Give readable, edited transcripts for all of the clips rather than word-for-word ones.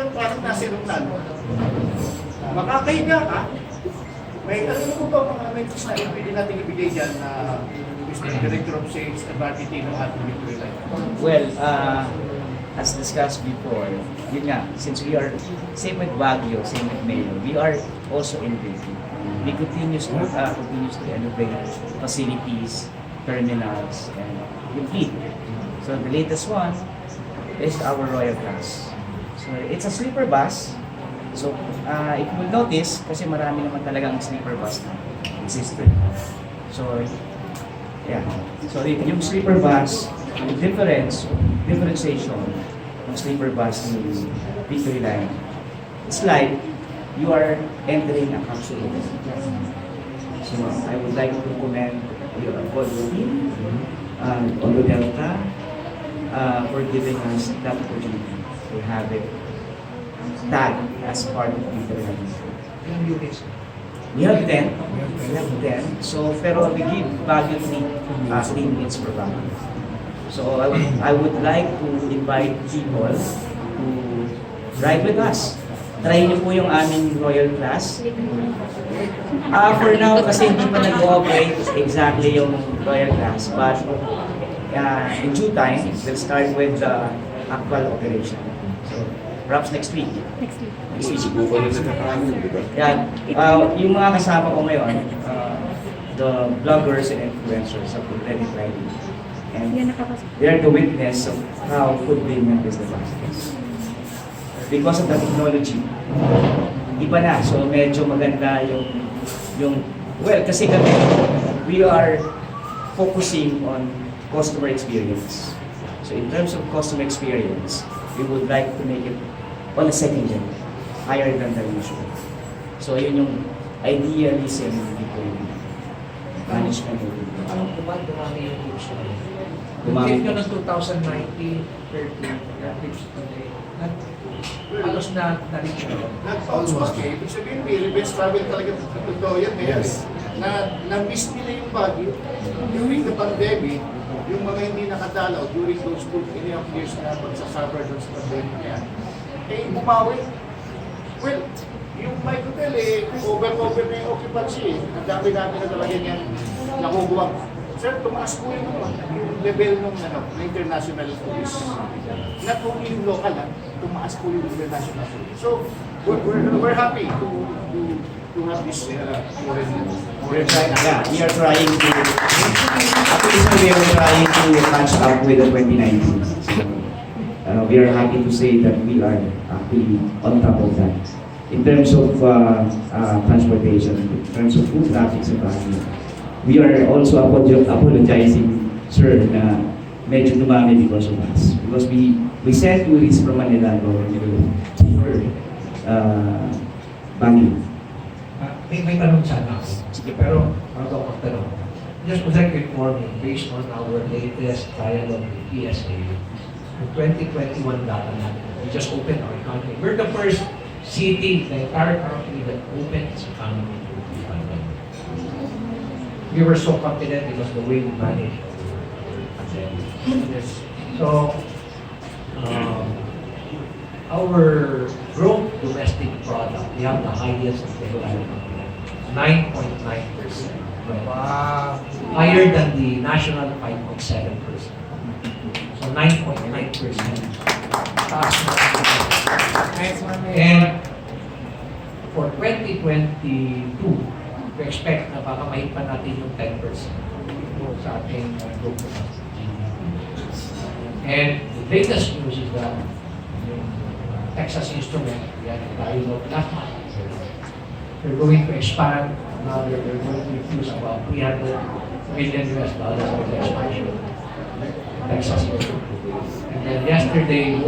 lang parang nasirunan. Makakahiga ka. May ano po ba mga amenities na pwede natin ibigay dyan na Mr. Director of Sales and Marketing ng ating Victory Line? Well, as discussed before, yun nga, since we are same with Baguio, same with Mayo, we are also innovating. We continuously innovate facilities, terminals, and yung fleet. So the latest one is our Royal Class. So it's a sleeper bus. So if you will notice, kasi marami naman talagang sleeper bus na existed. So yeah. So yung sleeper bus, the differentiation ng sleeper bus ng Victory Line, it's like you are entering a capsule. So I would like to commend your Volvo team and Olo Delta for giving us that opportunity to have it tagged as part of Victory Line. We have 10. We have 10. So, pero we give Baguio 3 units per Baguio. So, I would like to invite people to ride with us. Try niyo po yung aming Royal Class. For now, kasi hindi pa nag-ooperate exactly yung Royal Class. But in due time, we'll start with the actual operation. So, perhaps next week. Yan. Yung mga kasama ko ngayon, the vloggers and influencers have already tried it. And they are the witness of how convenient is the process. Because of the technology, iba na. So medyo maganda yung well, kasi kami, we are focusing on customer experience. So in terms of customer experience, we would like to make it on a second level, higher than the usual. So yun yung idealism between management and Anong dumami yung tips na yun? Dumami. Yung ng 2019, 30 tips today, halos na na-reach na yun. Almost okay. Ibig sabihin, may revenge travel talaga totoo yan. Yes. Na-miss nila yung Baguio. During the pandemic, yung mga hindi nakadalaw during those 2.5 years na pagsasuffer doon sa pandemic na yan, bumawi. Well, yung my hotel over na yung occupancy. Ang dami namin na talaga niyang nakukuha. Sir, tumaas po yung level ng international police. Not only yung local, tumaas po yung international police. So, we're happy to have this We're trying, yeah, we are trying to, actually we are trying to catch up with the 2019. So, we are happy to say that we are actually on top of that. In terms of transportation, in terms of food traffic sa Baguio, we are also apologizing, sir, na medyo dumami because of us. Because we sent tourists from Manila going to Baguio. May tanong sana ako. Sige, pero bago ako magtanong, just would like to inform you, based on our latest dialogue with PSA, the 2021 data natin, we just opened our country. We're the first city, the entire country that opened its economy to the pandemic. We were so confident because the way we managed the pandemic. So, our growth domestic product, we have the highest of the entire country, 9.9%. Wow. Higher than the national 5.7%. So 9.9%. And for 2022, we expect na baka mahit pa natin yung 10% sa ating growth. And the latest news is that yung Texas Instrument, yan tayo last month, they're going to expand. Now they're going to infuse about $300 million for the expansion of Texas Instrument. And then yesterday,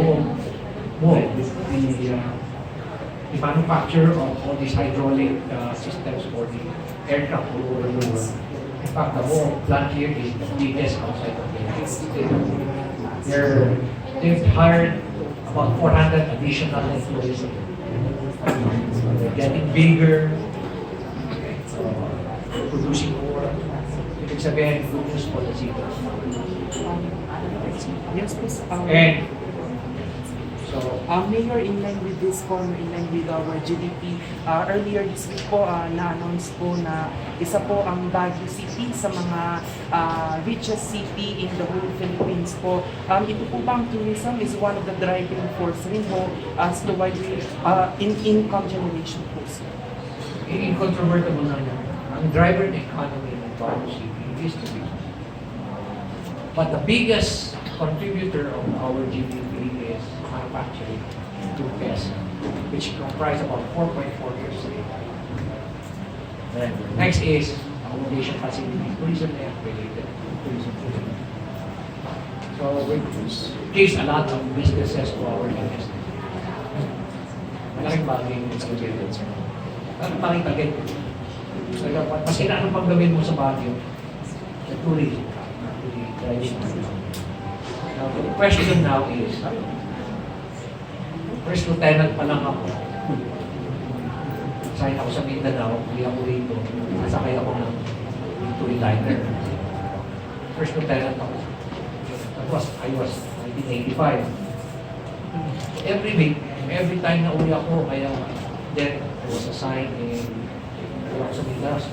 the manufacture of all these hydraulic systems for the aircraft all over the world. In fact, the whole plant here is the biggest outside of the United States. They've hired about 400 additional employees. They're getting bigger, producing more. Ibig sabihin, good news for the city. And so, Mayor, in line with this po, in line with our GDP, earlier this week po, na-announce po na isa po ang Baguio City sa mga richest city in the whole Philippines po. Ito po bang tourism is one of the driving force rin po as to why we, in income generation po, sir? Incontrovertible na yan. Ang driver ng economy ng Baguio City is tourism. But the biggest contributor of our GDP is manufacturing to PES, which comprise about 4.4%. Next is accommodation facility, tourism and related tourism. So it gives a lot of businesses to our industry. Malaking bagay yung experience. Ang malaking target. So, mas kailangan pang gawin mo sa Baguio, sa tourism. Now, the question now is, first lieutenant pa lang ako. Sign ako sa Mindanao, hindi ako rito. Nasakay ako ng touring liner. First lieutenant ako. I was 1985. Every week, every time na uwi ako, kaya then I was assigned ako sa Mindanao.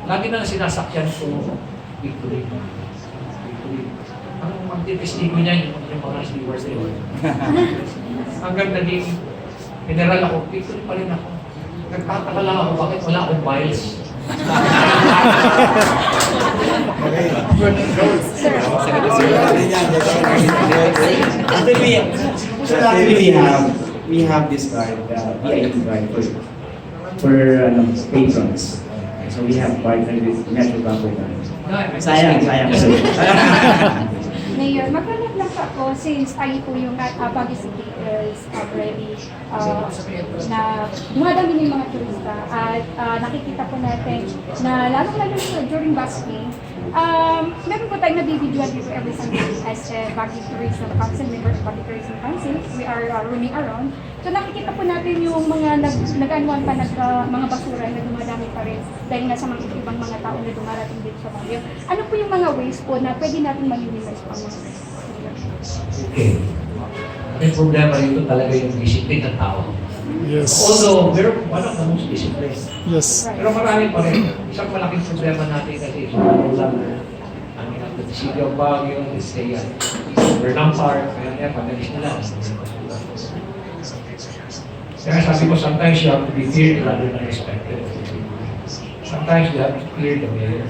Lagi na sinasakyan ko victory. Ang magtitestigo niya yung mga stewards na yun. Hanggang naging general ako, victory pa rin ako. Nagtataka lang ako, bakit wala akong miles? We have this card, VIP card for patrons. So we have partnered with Metro Bank with sayang. Mayor, maghanap lang po ako since tayo po yung Baguio City is already na dumadami yung mga turista at nakikita po natin na lalo-lalo during busking, meron po tayong nabibidyoan dito every Sunday as a Baguio Tourism Council, member of Baguio Tourism Council. We are roaming around. So nakikita po natin yung mga nag-anuan pa mga basura na dumadami pa rin dahil nga sa mga ibang mga tao na dumarating dito sa Baguio. Ano po yung mga ways po na pwede natin ma-minimize pa mga Okay. Ang problema rito talaga yung discipline ng tao. Yes. Although, we're one of the most disciplined. Yes. Pero marami pa rin. Isang malaking problema natin kasi sa lang the city of Baguio, they say, Bernam Park, kaya pagalis nila. Kaya sabi ko, sometimes you have to be feared rather than respected. Sometimes you have to fear the mayor.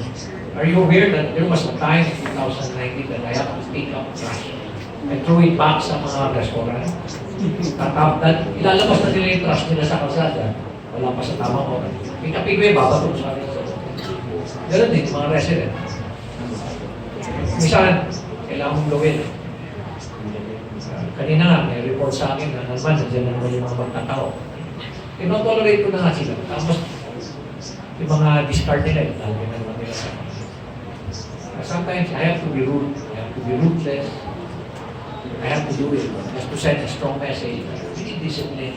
Are you aware that there was a time in 2019 that I have to take up trash and throw it back sa mga restaurant? Ilalabas na nila yung trash nila sa kalsada. Wala pa sa tamang oras. Pinapigo yung babato sa akin. Ganun din, mga resident. Minsan, kailangan mong gawin. Kanina nga, may report sa akin na naman, nandiyan na naman yung mga magtatao. Tinotolerate ko na nga sila. Tapos, yung mga discard nila, talaga na naman nila sa akin. Sometimes, I have to be rude. I have to be ruthless. I have to do it just to send a strong message. We need discipline.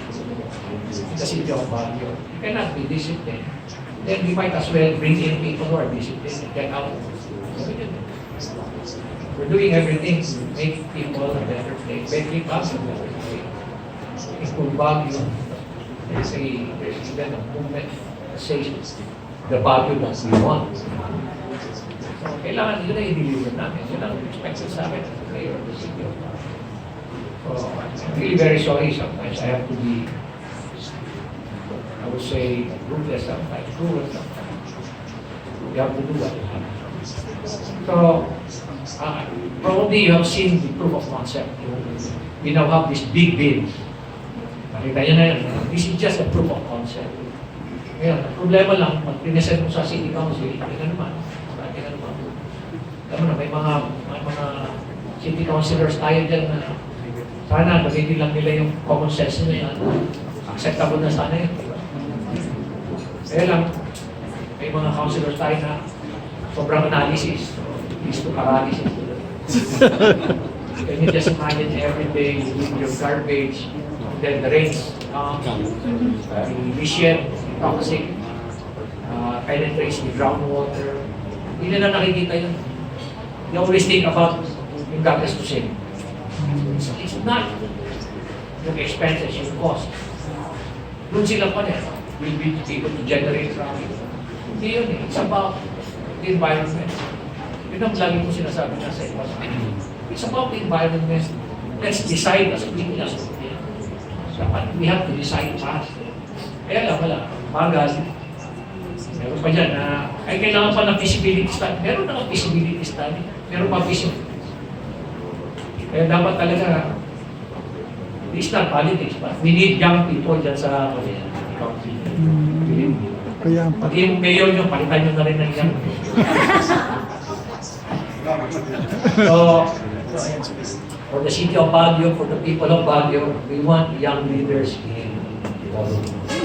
The city of Baguio. You cannot be disciplined. Then we might as well bring in people who are disciplined and get out. We're doing everything to make people a better place, make us a better place. Improve Baguio. There's even a movement that says the Baguio that we want. So, kailangan yun na i-deliver namin. Yun ang expected sa akin as the mayor of the city of Baguio. So, I'm really very sorry sometimes. I have to be, I would say, ruthless sometimes, cruel sometimes. You have to do what you have. So, probably you have seen the proof of concept. We now have this big bid. Nakita nyo na yun. This is just a proof of concept. Ngayon, ang problema lang, pag pinesent mo sa City Council, hindi na naman. Alam mo na, may mga City Councilors tayo dyan na sana gamitin lang nila yung common sense nila. Acceptable na sana yun. Kaya lang, may mga councilors tayo na sobrang analysis. Leads to paralysis. Can you just imagine every day you leave your garbage, then the rains comes, emission, toxic, penetrates the groundwater. Hindi nila nakikita yun. They always think about yung gagas to save. It's not yung expenses, yung cost. Doon sila pa rin. Will be able to generate traffic. Hindi yun eh. It's about the environment. Yun ang lagi ko sinasabi na sa iba. It's about the environment. Let's decide as quickly as we can. Dapat we have to decide fast. Kaya lang, wala. Magal. Meron pa dyan na, ay kailangan pa ng feasibility study. Meron na ng feasibility study. Meron pa feasibility. Kaya dapat talaga, it's not politics, but we need young people dyan sa county. Kaya Pag yung mayor nyo, palitan nyo na rin ng young. So, for the city of Baguio, for the people of Baguio, we want young leaders in Baguio.